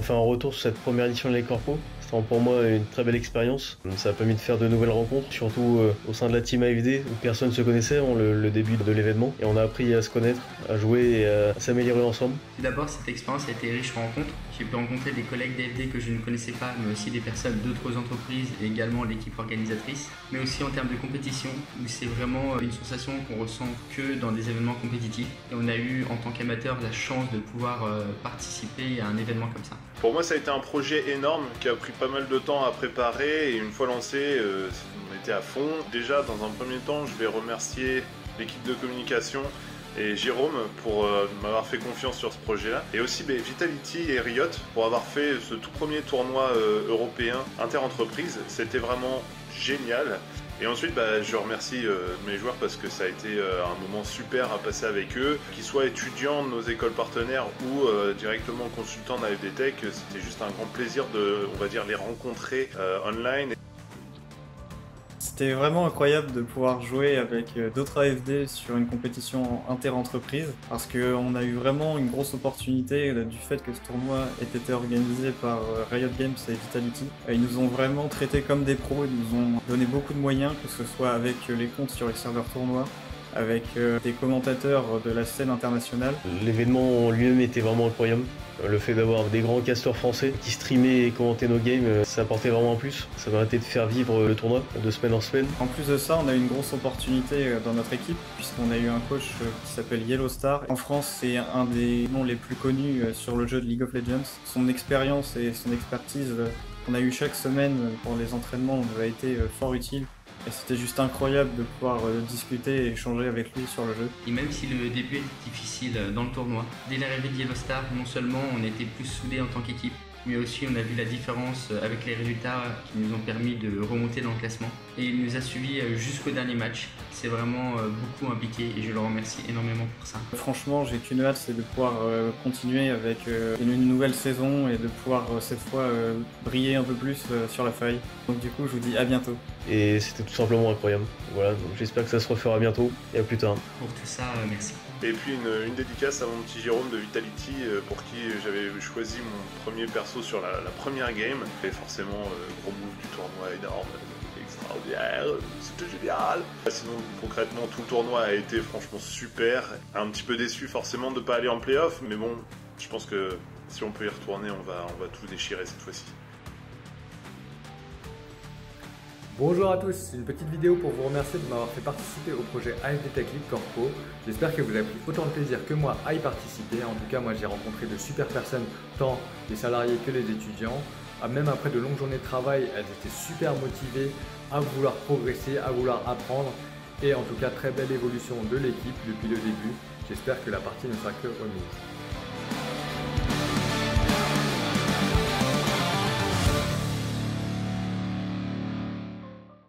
On fait un retour sur cette première édition de Les Corpos. C'était pour moi une très belle expérience. Ça a permis de faire de nouvelles rencontres, surtout au sein de la team AFD où personne ne se connaissait avant le début de l'événement. Et on a appris à se connaître, à jouer et à s'améliorer ensemble. Tout d'abord, cette expérience a été riche en rencontres. J'ai pu rencontrer des collègues d'AFD que je ne connaissais pas, mais aussi des personnes d'autres entreprises et également l'équipe organisatrice. Mais aussi en termes de compétition, où c'est vraiment une sensation qu'on ressent que dans des événements compétitifs. Et on a eu, en tant qu'amateur, la chance de pouvoir participer à un événement comme ça. Pour moi, ça a été un projet énorme qui a pris pas mal de temps à préparer et une fois lancé, on était à fond. Déjà, dans un premier temps, je vais remercier l'équipe de communication et Jérôme pour m'avoir fait confiance sur ce projet-là. Et aussi Vitality et Riot pour avoir fait ce tout premier tournoi européen inter-entreprise. C'était vraiment génial. Et ensuite, je remercie mes joueurs parce que ça a été un moment super à passer avec eux. Qu'ils soient étudiants de nos écoles partenaires ou directement consultants d'AFD Tech, c'était juste un grand plaisir de, on va dire, les rencontrer online. C'était vraiment incroyable de pouvoir jouer avec d'autres AFD sur une compétition inter-entreprise parce qu'on a eu vraiment une grosse opportunité du fait que ce tournoi ait été organisé par Riot Games et Vitality. Ils nous ont vraiment traités comme des pros, ils nous ont donné beaucoup de moyens, que ce soit avec les comptes sur les serveurs tournois, avec des commentateurs de la scène internationale. L'événement en lui-même était vraiment incroyable. Le fait d'avoir des grands casteurs français qui streamaient et commentaient nos games, ça apportait vraiment un plus. Ça m'a été de faire vivre le tournoi de semaine en semaine. En plus de ça, on a eu une grosse opportunité dans notre équipe puisqu'on a eu un coach qui s'appelle Yellow Star. En France, c'est un des noms les plus connus sur le jeu de League of Legends. Son expérience et son expertise qu'on a eu chaque semaine pour les entraînements nous a été fort utile. Et c'était juste incroyable de pouvoir discuter et échanger avec lui sur le jeu. Et même si le début était difficile dans le tournoi, dès l'arrivée de Yellow Star, non seulement on était plus soudés en tant qu'équipe, mais aussi on a vu la différence avec les résultats qui nous ont permis de remonter dans le classement. Et il nous a suivis jusqu'au dernier match. C'est vraiment beaucoup impliqué et je le remercie énormément pour ça. Franchement, j'ai qu'une hâte, c'est de pouvoir continuer avec une nouvelle saison et de pouvoir cette fois briller un peu plus sur la feuille. Donc du coup, je vous dis à bientôt. Et c'était tout simplement incroyable. Voilà, donc j'espère que ça se refera bientôt et à plus tard. Pour tout ça, merci. Et puis une dédicace à mon petit Jérôme de Vitality pour qui j'avais choisi mon premier perso sur la première game. Et forcément, gros move du tournoi énorme, extraordinaire, c'était génial. Sinon, concrètement, tout le tournoi a été franchement super. Un petit peu déçu forcément de ne pas aller en playoff, mais bon, je pense que si on peut y retourner, on va tout déchirer cette fois-ci. Bonjour à tous, c'est une petite vidéo pour vous remercier de m'avoir fait participer au projet AFD Tech League Corpo. J'espère que vous avez pris autant de plaisir que moi à y participer. En tout cas, moi j'ai rencontré de super personnes, tant les salariés que les étudiants. Même après de longues journées de travail, elles étaient super motivées à vouloir progresser, à vouloir apprendre. Et en tout cas, très belle évolution de l'équipe depuis le début. J'espère que la partie ne sera que remise.